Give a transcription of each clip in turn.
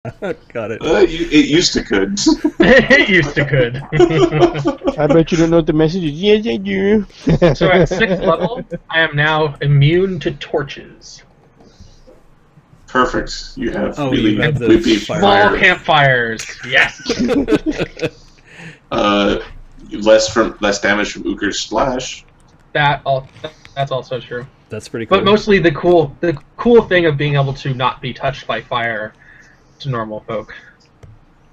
Got it. It used to could. It used to could. I bet you don't know what the message is. Yes, I do. So at 6th level, I am now immune to torches. Perfect. You have Oh, really you have the wimpy fire. Small fire. campfires. Yes. Less damage from Uker's splash. That's also true. That's pretty cool. But mostly the cool thing of being able to not be touched by fire to normal folk.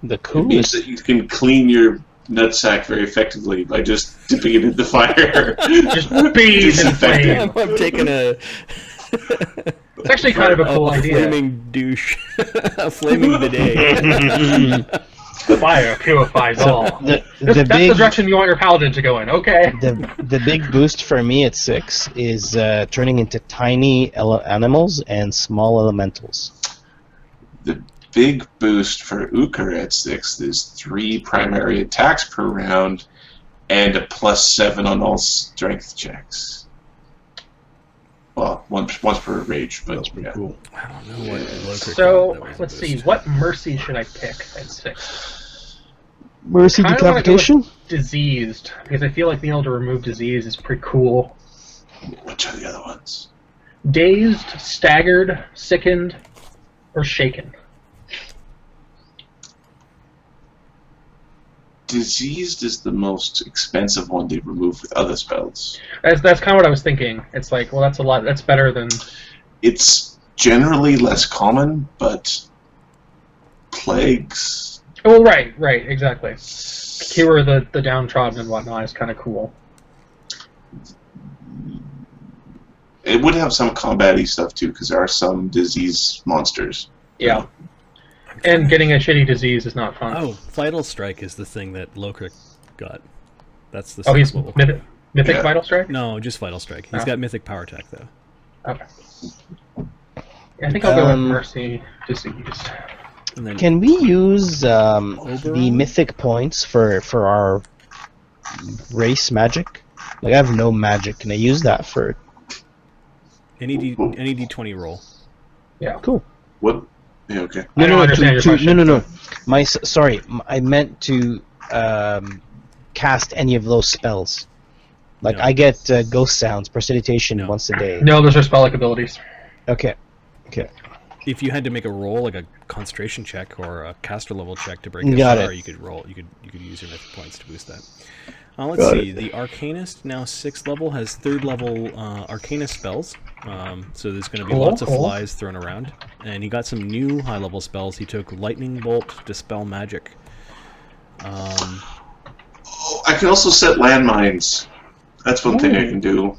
The It means coolest. that you can clean your nutsack very effectively by just dipping it in the fire. Just bathe in flame. I'm taking a It's actually kind of a cool idea. flaming douche, a flaming bidet. Fire purifies all. That's That's the direction you want your paladin to go in. Okay. the big boost for me at 6 is turning into tiny animals and small elementals. The big boost for Uker at 6 is 3 primary attacks per round and a +7 on all strength checks. Well, once per rage, but That's pretty yeah. cool. I don't know what Loker So got that was let's a see, boost. what mercy should I pick at 6? Mercy Kinda wanna go with decapitation? Diseased, because I feel like being able to remove disease is pretty cool. Which are the other ones? Dazed, staggered, sickened, or shaken. Diseased is the most expensive one to remove with other spells. That's kind of what I was thinking. It's like, well, that's a lot. That's better than. It's generally less common, but plagues. Oh, right, exactly. Cure the downtrodden and whatnot is kind of cool. It would have some combat-y stuff too, because there are some disease monsters. Yeah. And getting a shitty disease is not fun. Oh, Vital Strike is the thing that Loker got. That's the Oh, he's level. Mythic Yeah. Vital Strike? No, just Vital Strike. He's Oh. got Mythic Power Attack though. Okay. Yeah, I think I'll go with Mercy Diseased. And then Can we use the Oberon? mythic points for our race magic? Like, I have no magic. Can I use that for... any D20 roll. Yeah. Cool. What? Yeah, okay. I don't understand your question. No. Sorry, I meant to cast any of those spells. Like, No. I get ghost sounds, prestidigitation No. once a day. No, those are spell-like abilities. Okay. If you had to make a roll, like a concentration check or a caster level check to break Got a star, it. you could roll. You could use your mythic points to boost that. Let's Got see. The Arcanist, now 6th level, has 3rd level Arcanist spells. So there's going to be Cool, lots of cool. flies thrown around. And he got some new high level spells. He took Lightning Bolt, Dispel Magic. Oh, I can also set landmines. That's one thing I can do.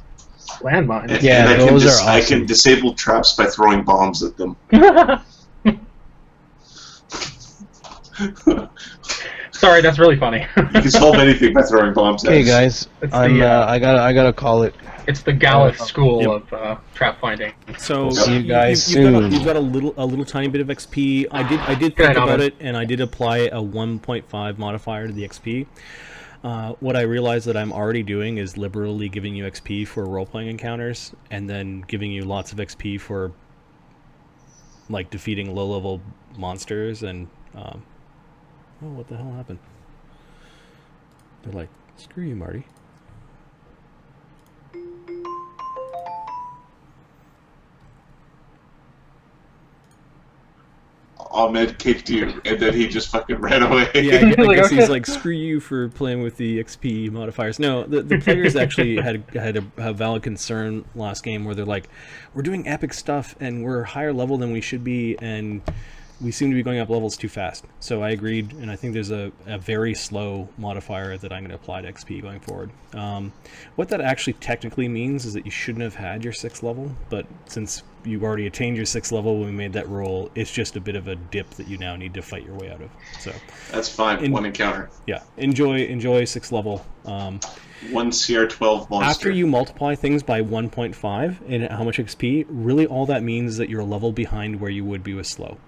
Landmine. And, Yeah, and I can those are I can awesome. disable traps by throwing bombs at them. Sorry, that's really funny. You can solve anything by throwing bombs at Hey us. guys, It's I'm the, I gotta call it. It's the Gallus school Yep. of trap finding. So See you guys you've got soon. you've got a little tiny bit of XP. I did Good think night, about Alvin. it, and I did apply a 1.5 modifier to the XP. What I realized that I'm already doing is liberally giving you XP for role-playing encounters, and then giving you lots of XP for like defeating low-level monsters. And oh, what the hell happened? They're like, screw you, Marty. Ahmed kicked you, and then he just fucking ran away. Yeah, I Like, guess okay. he's like, screw you for playing with the XP modifiers. No, the players actually had a valid concern last game where they're like, we're doing epic stuff and we're higher level than we should be, and we seem to be going up levels too fast. So I agreed, and I think there's a very slow modifier that I'm going to apply to XP going forward. What that actually technically means is that you shouldn't have had your 6th level, but since you already attained your 6th level when we made that roll, it's just a bit of a dip that you now need to fight your way out of. So That's fine. One encounter. yeah, enjoy 6th level. One CR12 monster. After you multiply things by 1.5 and how much XP, really all that means is that you're a level behind where you would be with slow.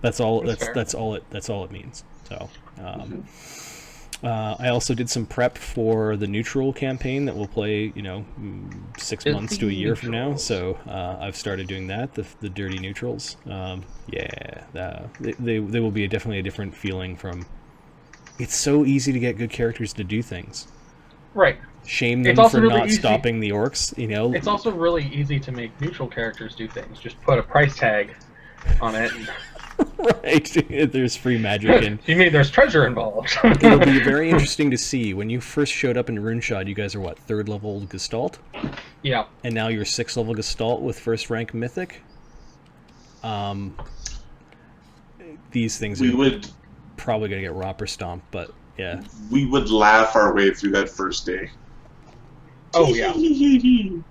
That's all. That's fair. That's all it means. So, I also did some prep for the neutral campaign that we'll play, 6 months to a year from now. So I've started doing that, the dirty neutrals. They will be definitely a different feeling from... It's so easy to get good characters to do things. Right. Shame them also for really not easy. stopping the orcs, It's also really easy to make neutral characters do things. Just put a price tag on it. Right. There's free magic and... You mean there's treasure involved. It'll be very interesting to see. When you first showed up in Runeshoyde, you guys are what, 3rd level Gestalt? Yeah. And now you're 6th level Gestalt with 1st rank Mythic? These things are probably going to get Romper Stomped, but yeah. We would laugh our way through that first day. Oh, yeah.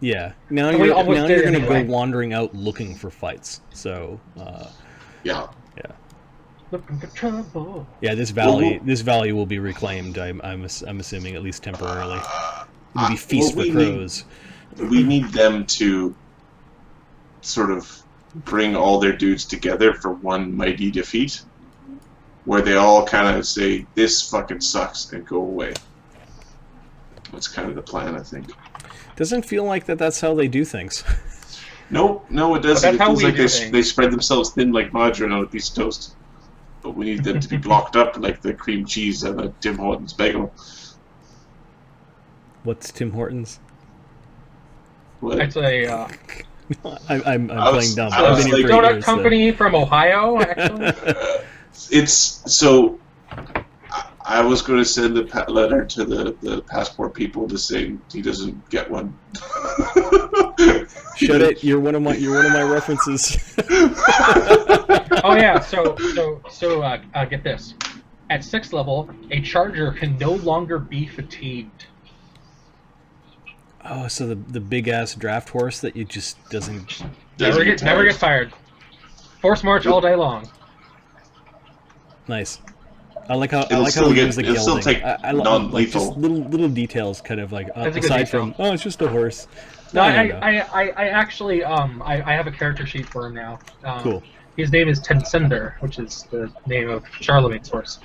Yeah. Now And we you're almost going did to anyway. go wandering out looking for fights. So, Yeah. Looking for trouble. yeah, this valley will be reclaimed. I'm assuming at least temporarily. It'll be feast for crows. We need them to sort of bring all their dudes together for one mighty defeat, where they all kind of say, "This fucking sucks," and go away. That's kind of the plan, I think. Doesn't feel like that's how they do things. No, it doesn't. that's It how feels we like do they things. spread themselves thin like margarine on a piece of toast. But we need them to be blocked up like the cream cheese on a Tim Hortons bagel. What's Tim Hortons? What? It's a I'm I was- playing dumb. I I've was been here like- for donut years, company from Ohio, actually. It's so. I was going to send a letter to the passport people to say he doesn't get one. Shut it! You're one of my references. Oh yeah, so get this. At 6th level, a charger can no longer be fatigued. Oh, so the big ass draft horse that you just doesn't. Never get tired. Force march all day long. Nice. I like how It'll we still use the it'll still gelding. take I like non-lethal. just little details, kind of like That's a good aside detail. from it's just a horse. No, No. I actually I have a character sheet for him now. Cool. His name is Tensender, which is the name of Charlemagne's horse.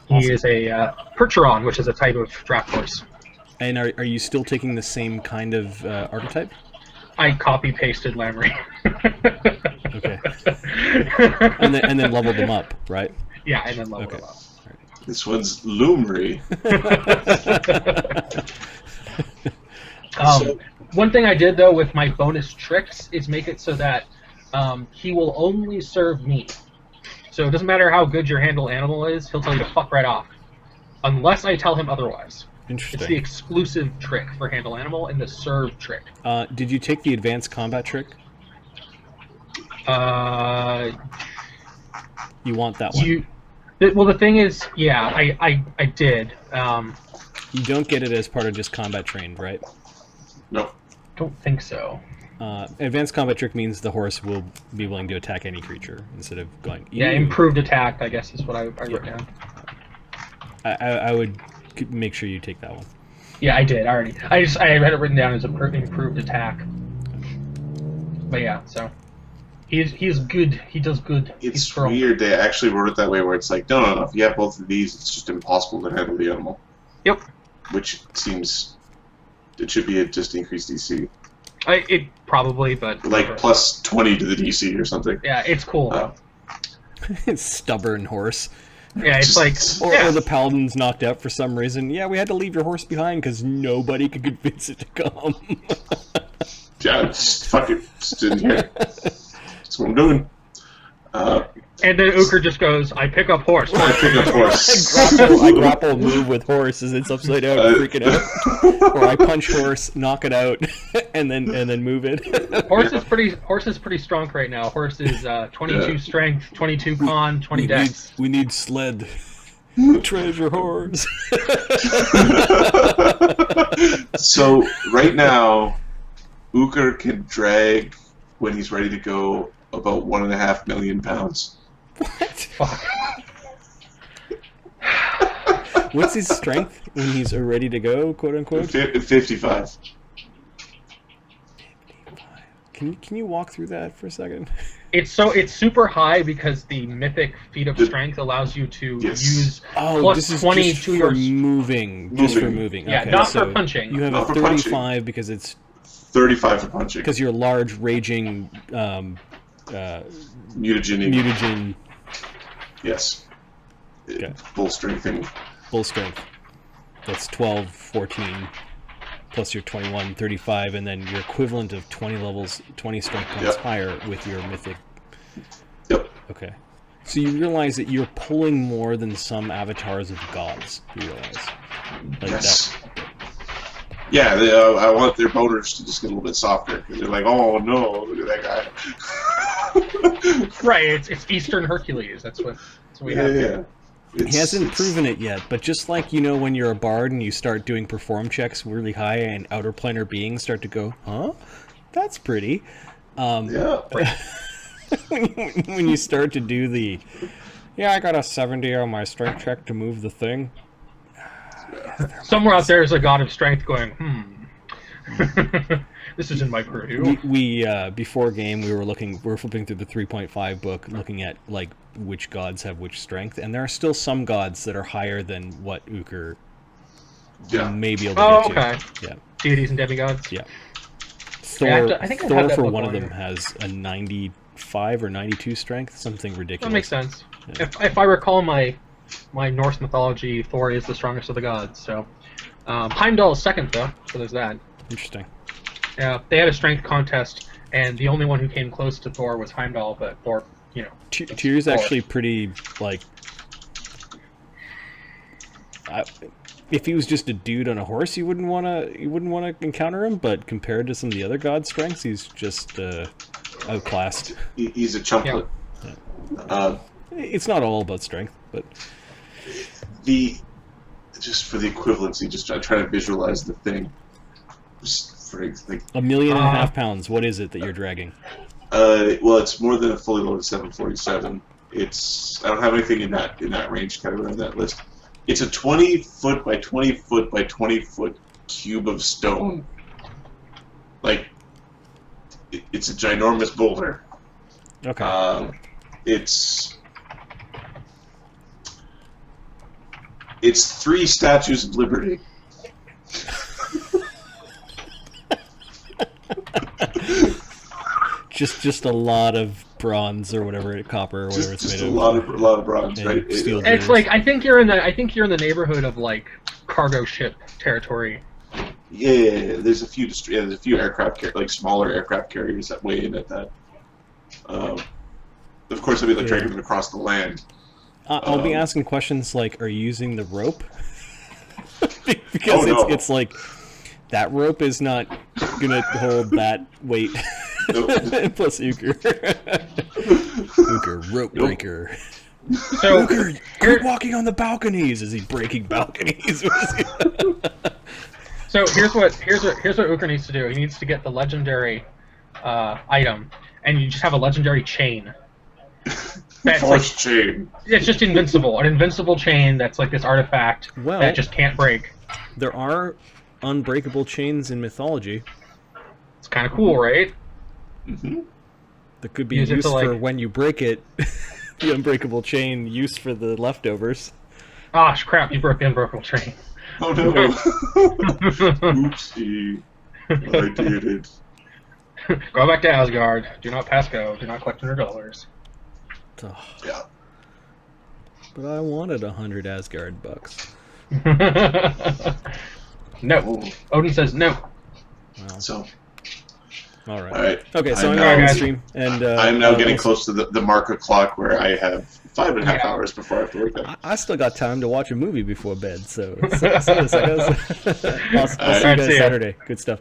He is a Percheron, which is a type of draft horse. And are you still taking the same kind of archetype? I copy pasted Lamry. Okay. And then leveled them up, right? Yeah, and then leveled Okay. him up. This one's Lumery. One thing I did though with my bonus tricks is make it so that he will only serve me. So it doesn't matter how good your handle animal is, he'll tell you to fuck right off, unless I tell him otherwise. It's the Interesting. exclusive trick for handle animal and the serve trick. Did you take the advanced combat trick? You want that one? Well, the thing is, yeah, I did. You don't get it as part of just combat trained, right? No. Don't think so. Advanced combat trick means the horse will be willing to attack any creature instead of going. Yeah, "Ew." improved attack, I guess, is what I wrote down. I would make sure you take that one. Yeah, I did already. I had it written down as improved attack. But yeah, so he's good. He does good. He's It's strong. weird. They actually wrote it that way, where it's like, no. If you have both of these, it's just impossible to handle the animal. Yep. Which seems it should be a just increased DC, It probably, but like plus 20 to the DC or something. yeah, it's cool. Stubborn horse. Yeah, it's like Or the paladin's knocked out for some reason. Yeah, we had to leave your horse behind because nobody could convince it to come. Yeah, just fuck it, just in here. That's what I'm doing. and then Uker just goes, "I pick up horse." I pick up horse. I grapple move with horse as it's upside down, freaking out. Or I punch horse, knock it out, and then move it. Horse is pretty strong right now. Horse is 22 strength, 22 con, 20 dex. We need sled. Treasure horse. So right now, Uker can drag when he's ready to go about 1.5 million pounds. Fuck. What's his strength when he's ready to go, quote unquote? 55. Can you walk through that for a second? It's super high because the mythic feat of strength allows you to use plus this is 20 just to for your moving. Just for moving. Yeah, okay, not so for punching. You have Not a for 35 punching. because it's 35 for punching. because you're large raging Mutagen. Yes. Okay. Full strengthening. Full strength. That's 12, 14, plus your 21, 35, and then your equivalent of 20 levels, 20 strength points higher with your mythic. Yep. Okay. So you realize that you're pulling more than some avatars of gods, you realize. Like Yes. that. Yeah, I want their boners to just get a little bit softer because they're like, oh no, look at that guy. Right, it's Eastern Hercules. That's what we have. Yeah. He hasn't proven it yet, but just like, when you're a bard and you start doing perform checks really high and outer planar beings start to go, huh? That's pretty. Yeah. When you start to do I got a 70 on my strength check to move the thing. Somewhere out there is a god of strength going, this isn't my purview. We before game we were flipping through the 3.5 book looking at like which gods have which strength, and there are still some gods that are higher than what Uker may be able to get to. Yeah. Deities and demigods. Yeah. I think I have that for book one of on them here. has a 95 or 92 strength, something ridiculous. That makes sense. Yeah. If I recall my Norse mythology, Thor is the strongest of the gods. So Heimdall is second though, so there's that. Interesting. Yeah, they had a strength contest, and the only one who came close to Thor was Heimdall, but Thor, Tyr's actually pretty like. If he was just a dude on a horse, you wouldn't want to encounter him. But compared to some of the other god strengths, he's just outclassed. He's a chumplet. Yeah. It's not all about strength, but just for the equivalency, just I try to visualize the thing. Just for like 1.5 million pounds. What is it that you're dragging? Well, it's more than a fully loaded 747. I don't have anything in that range category on that list. It's a 20 foot by 20 foot by 20 foot cube of stone. Like, it's a ginormous boulder. Okay. It's 3 statues of liberty. just a lot of bronze or whatever, copper or whatever it's Just made a of. lot of bronze, and right? steel And it's gears. like I think you're in the neighborhood of like cargo ship territory. Yeah. There's a few aircraft like smaller aircraft carriers that weigh in at that. Of course, I'll be like dragging them across the land. I'll be asking questions like, are you using the rope? Because it's like that rope is not gonna hold that weight. Plus Uker. Uker, rope breaker. So Uker, quit walking on the balconies. Is he breaking balconies? So here's what Uker needs to do. He needs to get the legendary item, and you just have a legendary chain. That's Force chain. It's just invincible. An invincible chain that's like this artifact Well- that just can't break. There are unbreakable chains in mythology. It's kind of cool, right? Mm-hmm. That could be Use it used to, like- for when you break it. The unbreakable chain used for the leftovers. Ah, crap! You broke the unbreakable chain. Oh no! Oopsie! I did it. Go back to Asgard. Do not pass go. Do not collect $100. Ugh. Yeah. But I wanted 100 Asgard bucks. No. Odin says no. Well, So, all right. all right. Okay, so I'm I'm now- going to stream, and I'm now getting we'll- close to the marker clock where I have 5.5 Yeah. hours before I have to wake up. I still got time to watch a movie before bed, so I'll see you All right, guys see ya. Saturday. Good stuff.